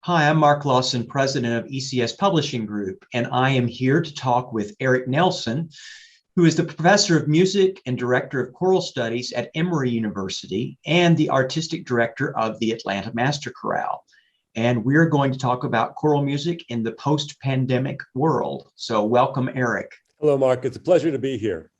Hi, I'm Mark Lawson, president of ECS Publishing Group, and I am here to talk with Eric Nelson, who is the professor of music and director of choral studies at Emory University and the artistic director of the Atlanta Master Chorale. And we're going to talk about choral music in the post-pandemic world. So welcome, Eric. Hello, Mark. It's a pleasure to be here.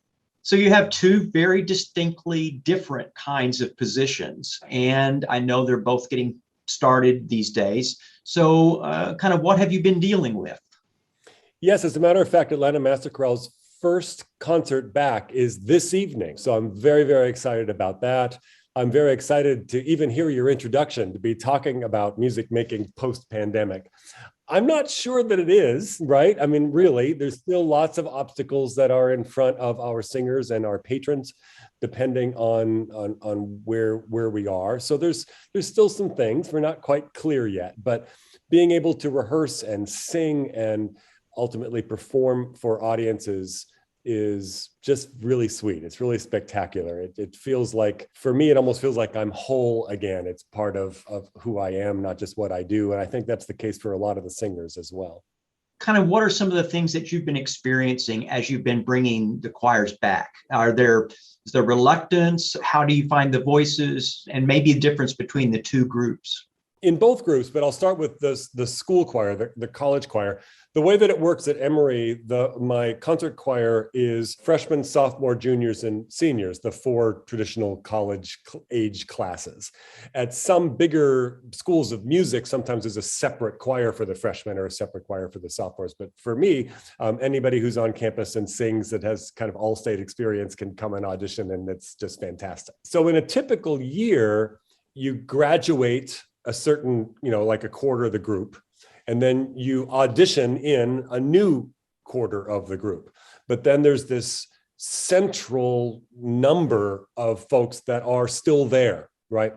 So you have two very distinctly different kinds of positions, and I know they're both getting started these days. So kind of what have you been dealing with? Yes, as a matter of fact, Atlanta Master Chorale's first concert back is this evening. So I'm very, very excited about that. I'm very excited to even hear your introduction, to be talking about music making post-pandemic. I'm not sure that it is, right? I mean, really, there's still lots of obstacles that are in front of our singers and our patrons, depending on where we are. So there's still some things. We're not quite clear yet, but being able to rehearse and sing and ultimately perform for audiences is just really sweet. It's really spectacular. It feels like, for me, it almost feels like I'm whole again. It's part of who I am, not just what I do. And I think that's the case for a lot of the singers as well. Kind of what are some of the things that you've been experiencing as you've been bringing the choirs back? Is there reluctance? How do you find the voices, and maybe a difference between the two groups? In both groups, but I'll start with the school choir, the college choir. The way that it works at Emory, my concert choir is freshmen, sophomore, juniors, and seniors, the four traditional college age classes. At some bigger schools of music, sometimes there's a separate choir for the freshmen or a separate choir for the sophomores. But for me, anybody who's on campus and sings that has kind of all-state experience can come and audition, and it's just fantastic. So in a typical year, you graduate a certain, like a quarter of the group, and then you audition in a new quarter of the group. But then there's this central number of folks that are still there, right?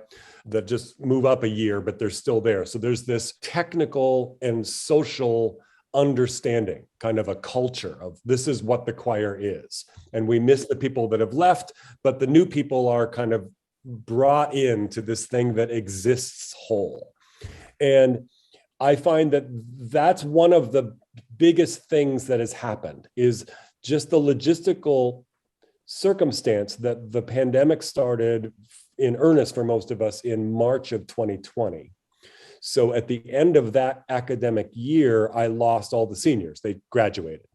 That just move up a year, but they're still there. So there's this technical and social understanding, kind of a culture of this is what the choir is. And we miss the people that have left, but the new people are kind of brought into this thing that exists whole. And I find that that's one of the biggest things that has happened, is just the logistical circumstance that the pandemic started in earnest for most of us in March of 2020. So at the end of that academic year, I lost all the seniors. They graduated.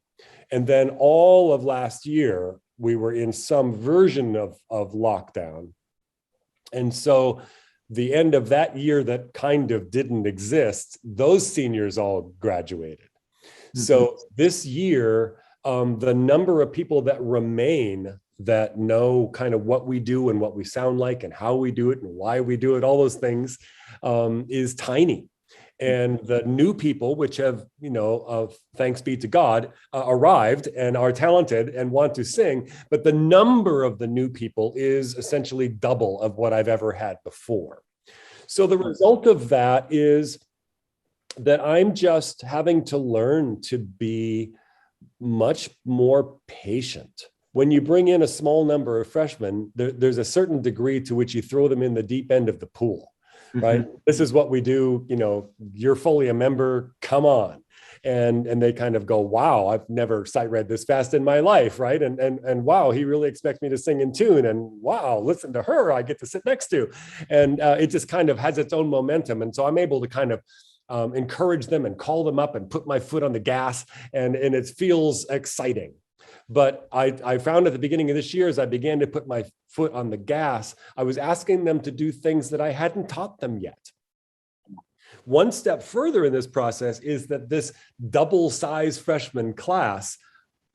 And then all of last year, we were in some version of lockdown. And so the end of that year that kind of didn't exist, those seniors all graduated. Mm-hmm. So this year, the number of people that remain that know kind of what we do and what we sound like and how we do it and why we do it, all those things, is tiny. And the new people, which have, thanks be to God, arrived and are talented and want to sing. But the number of the new people is essentially double of what I've ever had before. So the result of that is that I'm just having to learn to be much more patient. When you bring in a small number of freshmen, there's a certain degree to which you throw them in the deep end of the pool. Right? Mm-hmm. This is what we do. You're fully a member, come on. And they kind of go, wow, I've never sight read this fast in my life, right? And wow, he really expects me to sing in tune. And wow, listen to her, I get to sit next to. And it just kind of has its own momentum. And so I'm able to kind of encourage them and call them up and put my foot on the gas. And it feels exciting. But I found at the beginning of this year, as I began to put my foot on the gas, I was asking them to do things that I hadn't taught them yet. One step further in this process is that this double-size freshman class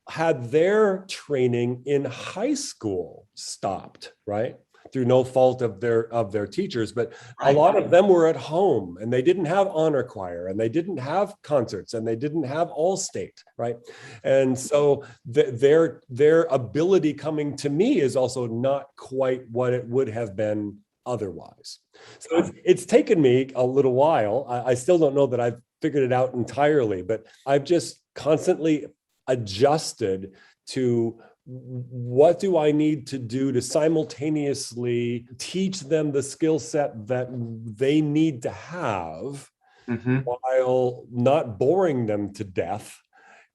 had their training in high school stopped, right? Through no fault of their teachers, but a lot of them were at home and they didn't have honor choir and they didn't have concerts and they didn't have all state, right? And so their ability coming to me is also not quite what it would have been otherwise. So it's taken me a little while. I still don't know that I've figured it out entirely, but I've just constantly adjusted to what do I need to do to simultaneously teach them the skill set that they need to have Mhm. while not boring them to death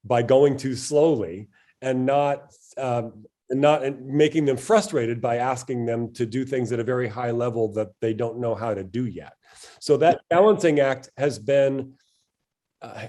by going too slowly, and not making them frustrated by asking them to do things at a very high level that they don't know how to do yet. So that balancing act has been,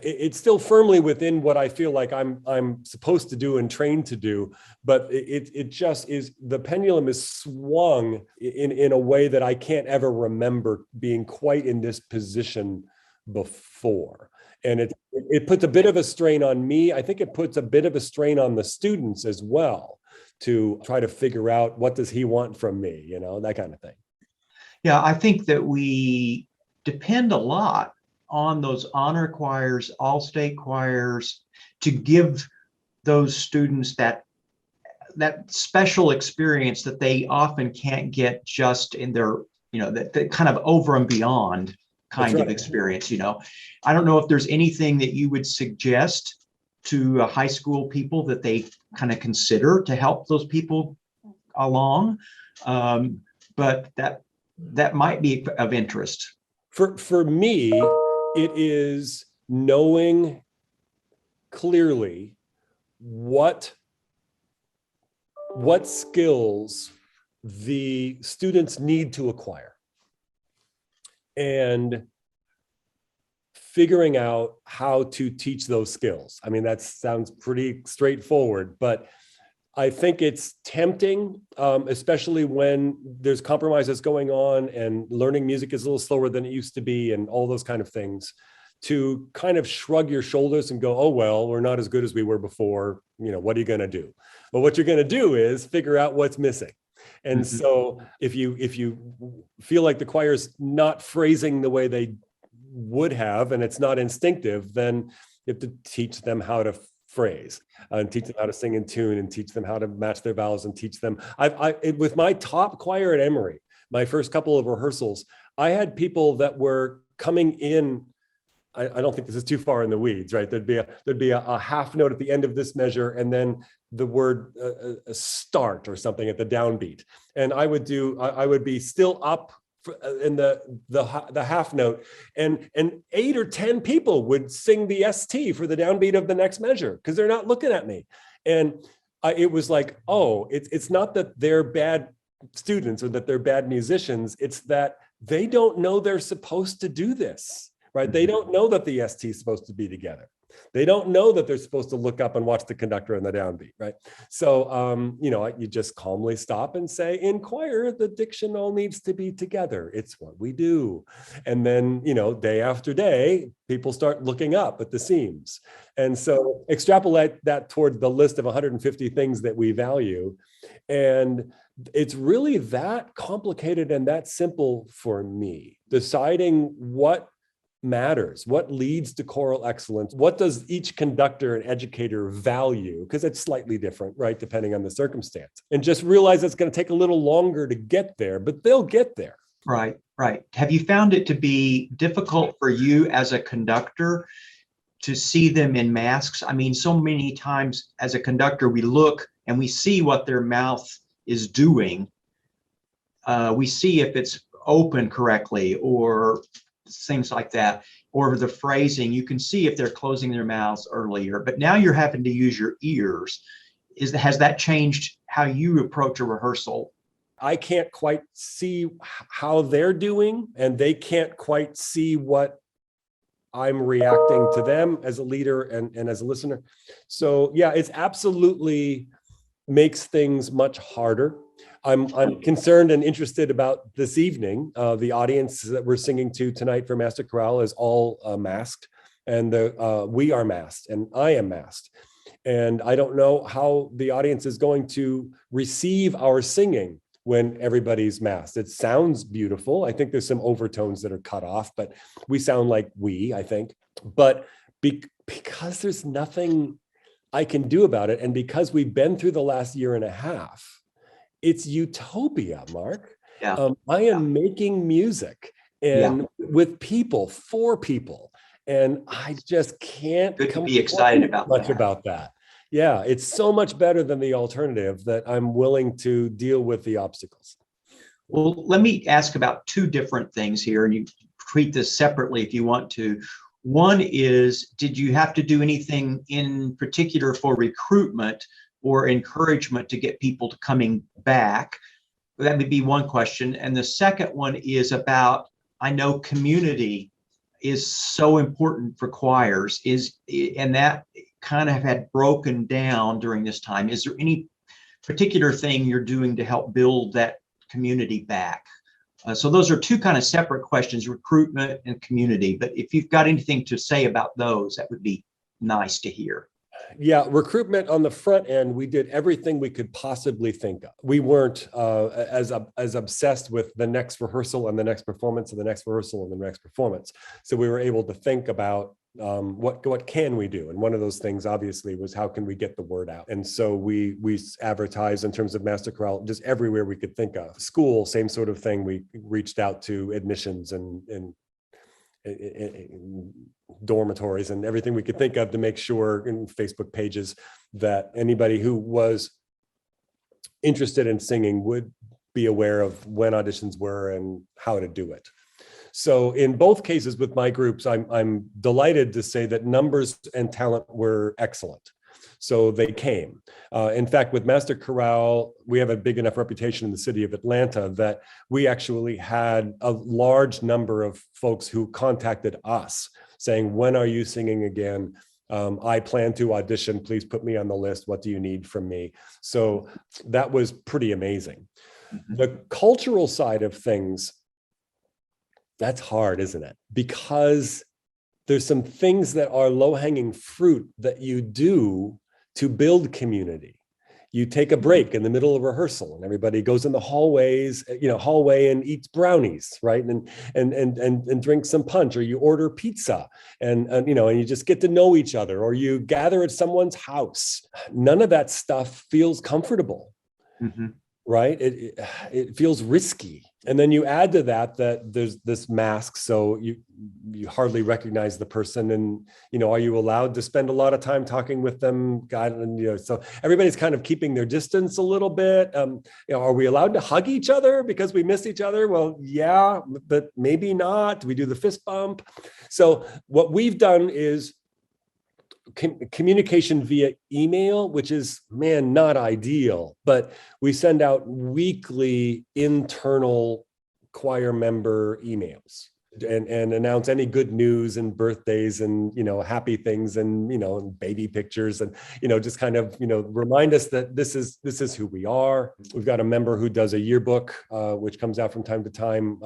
it's still firmly within what I feel like I'm supposed to do and trained to do, but it just is, the pendulum is swung in a way that I can't ever remember being quite in this position before. And it puts a bit of a strain on me. I think it puts a bit of a strain on the students as well, to try to figure out, what does he want from me, that kind of thing. Yeah, I think that we depend a lot on those honor choirs, all state choirs, to give those students that special experience that they often can't get just in their, that kind of over and beyond kind That's of right. experience. I don't know if there's anything that you would suggest to high school people that they kind of consider to help those people along. But that might be of interest. For me, it is knowing clearly what skills the students need to acquire, and figuring out how to teach those skills. I mean, that sounds pretty straightforward, but I think it's tempting, especially when there's compromises going on and learning music is a little slower than it used to be and all those kind of things, to kind of shrug your shoulders and go, oh, well, we're not as good as we were before. What are you going to do? Well, what you're going to do is figure out what's missing. And Mhm. so if you feel like the choir's not phrasing the way they would have, and it's not instinctive, then you have to teach them how to phrase, and teach them how to sing in tune, and teach them how to match their vowels, and teach them. With my top choir at Emory, my first couple of rehearsals, I had people that were coming in. I don't think this is too far in the weeds, right? There'd be a half note at the end of this measure, and then the word start or something at the downbeat, and I would be still up in the half note, and 8 or 10 people would sing the ST for the downbeat of the next measure because they're not looking at me. And it was like, oh, it's not that they're bad students or that they're bad musicians, it's that they don't know they're supposed to do this, right? They don't know that the ST is supposed to be together. They don't know that they're supposed to look up and watch the conductor and the downbeat, right? So, you just calmly stop and say, in choir, the diction all needs to be together. It's what we do. And then, day after day, people start looking up at the seams. And so extrapolate that toward the list of 150 things that we value. And it's really that complicated and that simple for me, deciding what matters, what leads to choral excellence, what does each conductor and educator value, because it's slightly different, right, depending on the circumstance, and just realize it's going to take a little longer to get there, but they'll get there. Right. Have you found it to be difficult for you as a conductor to see them in masks? I mean, so many times as a conductor, we look and we see what their mouth is doing. We see if it's open correctly or things like that, or the phrasing. You can see if they're closing their mouths earlier, but now you're having to use your ears. Has that changed how you approach a rehearsal? I can't quite see how they're doing, and they can't quite see what I'm reacting to them as a leader and as a listener. So yeah, it's absolutely makes things much harder. I'm concerned and interested about this evening. The audience that we're singing to tonight for Master Chorale is all masked, and we are masked, and I am masked. And I don't know how the audience is going to receive our singing when everybody's masked. It sounds beautiful. I think there's some overtones that are cut off, but we sound like I think. But because there's nothing I can do about it, and because we've been through the last year and a half, it's utopia, Mark. Yeah. I am making music and with people, for people, and I just can't Good to be excited about much that. about that. Yeah, it's so much better than the alternative that I'm willing to deal with the obstacles. Well, let me ask about two different things here, and you treat this separately if you want to. One is, did you have to do anything in particular for recruitment or encouragement to get people to coming back? That would be one question. And the second one is about, I know community is so important for choirs, and that kind of had broken down during this time. Is there any particular thing you're doing to help build that community back? So those are two kind of separate questions, recruitment and community. But if you've got anything to say about those, that would be nice to hear. Yeah, recruitment on the front end, we did everything we could possibly think of. We weren't as obsessed with the next rehearsal and the next performance and the next rehearsal and the next performance. So we were able to think about what can we do? And one of those things, obviously, was how can we get the word out? And so we advertised in terms of Master Chorale just everywhere we could think of. School, same sort of thing. We reached out to admissions and dormitories and everything we could think of to make sure, in Facebook pages, that anybody who was interested in singing would be aware of when auditions were and how to do it. So in both cases with my groups, I'm delighted to say that numbers and talent were excellent. So they came. In fact, with Master Chorale, we have a big enough reputation in the city of Atlanta that we actually had a large number of folks who contacted us saying, when are you singing again? I plan to audition. Please put me on the list. What do you need from me? So that was pretty amazing. The cultural side of things, that's hard, isn't it? Because there's some things that are low-hanging fruit that you do to build community. You take a break in the middle of rehearsal and everybody goes in the hallways, hallway and eats brownies, right? And drink some punch, or you order pizza and you just get to know each other, or you gather at someone's house. None of that stuff feels comfortable. Mm-hmm. Right? It feels risky. And then you add to that there's this mask, so you hardly recognize the person, and are you allowed to spend a lot of time talking with them? God, and so everybody's kind of keeping their distance a little bit. Are we allowed to hug each other because we miss each other? Well, yeah, but maybe not. Do we do the fist bump? So what we've done is communication via email, which is, not ideal, but we send out weekly internal choir member emails and announce any good news and birthdays and, happy things and, and baby pictures and, just kind of, remind us that this is who we are. We've got a member who does a yearbook, which comes out from time to time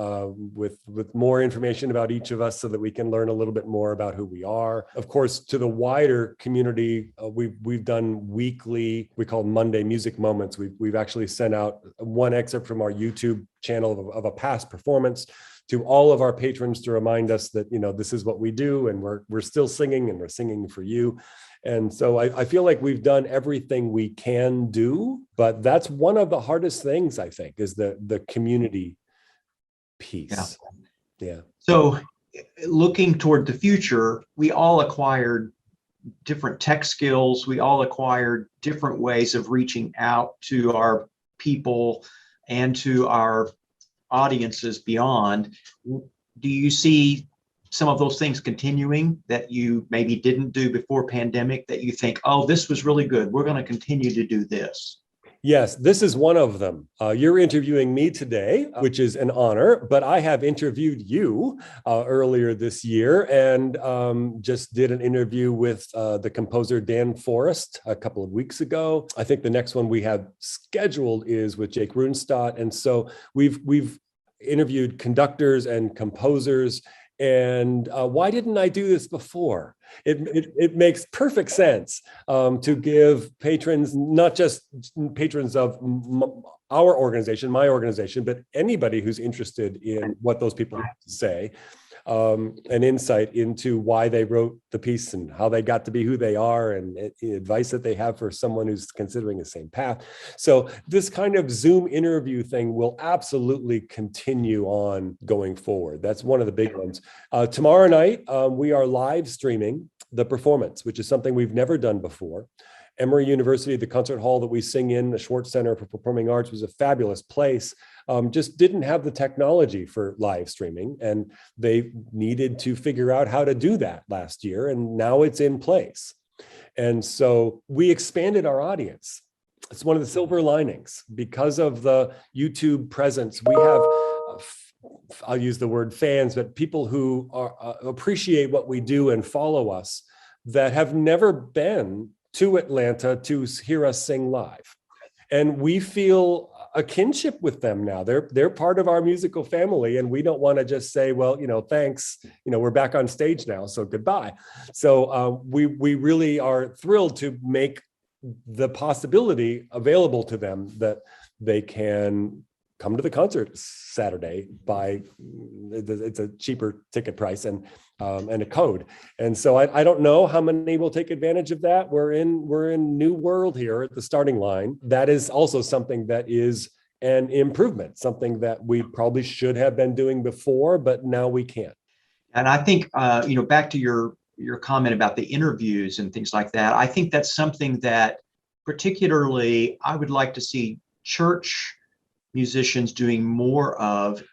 with more information about each of us so that we can learn a little bit more about who we are. Of course, to the wider community, we've done weekly, we call Monday Music Moments. We've actually sent out one excerpt from our YouTube channel of a past performance to all of our patrons to remind us that, this is what we do and we're still singing and we're singing for you. And so I feel like we've done everything we can do, but that's one of the hardest things, I think, is the community piece. Yeah. So looking toward the future, we all acquired different tech skills. We all acquired different ways of reaching out to our people and to our audiences beyond. Do you see some of those things continuing that you maybe didn't do before pandemic that you think, oh, this was really good, we're going to continue to do this? Yes, this is one of them. You're interviewing me today, which is an honor, but I have interviewed you earlier this year and just did an interview with the composer Dan Forrest a couple of weeks ago. I think the next one we have scheduled is with Jake Runestad. And so we've interviewed conductors and composers. And why didn't I do this before? It makes perfect sense to give patrons, not just patrons of our organization, my organization, but anybody who's interested in what those people have to say, an insight into why they wrote the piece and how they got to be who they are, and advice that they have for someone who's considering the same path. So this kind of Zoom interview thing will absolutely continue on going forward. That's one of the big ones. Tomorrow night, we are live streaming the performance, which is something we've never done before. Emory University, the concert hall that we sing in, the Schwartz Center for Performing Arts, was a fabulous place. Just didn't have the technology for live streaming, and they needed to figure out how to do that last year, and now it's in place. And so we expanded our audience. It's one of the silver linings. Because of the YouTube presence, we have, I'll use the word fans, but people who appreciate what we do and follow us that have never been to Atlanta to hear us sing live. And we feel a kinship with them now. They're part of our musical family, and we don't want to just say, well, thanks, we're back on stage now, so goodbye. So we really are thrilled to make the possibility available to them that they can come to the concert Saturday it's a cheaper ticket price and a code. And so I don't know how many will take advantage of that. We're in new world here at the starting line. That is also something that is an improvement, something that we probably should have been doing before, but now we can't. And I think, back to your comment about the interviews and things like that, I think that's something that particularly I would like to see church musicians doing more of,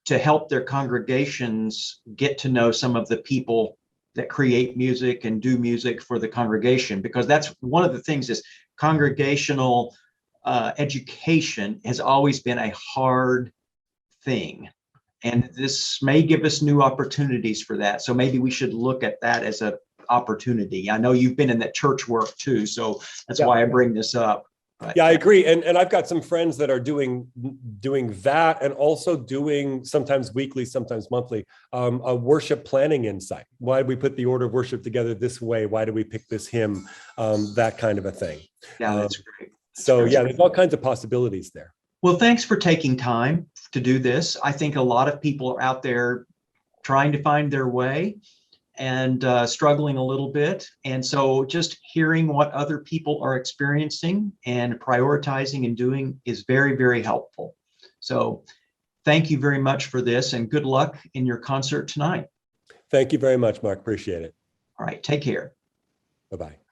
to help their congregations get to know some of the people that create music and do music for the congregation, because that's one of the things is congregational education has always been a hard thing. And this may give us new opportunities for that. So maybe we should look at that as an opportunity. I know you've been in that church work too, so that's why I bring this up. But, yeah, I agree. And I've got some friends that are doing that, and also doing sometimes weekly, sometimes monthly, a worship planning insight. Why did we put the order of worship together this way? Why did we pick this hymn? That kind of a thing. Yeah, that's great. There's all kinds of possibilities there. Well, thanks for taking time to do this. I think a lot of people are out there trying to find their way and struggling a little bit. And so just hearing what other people are experiencing and prioritizing and doing is very, very helpful. So thank you very much for this, and good luck in your concert tonight. Thank you very much, Mark. Appreciate it. All right, take care. Bye-bye.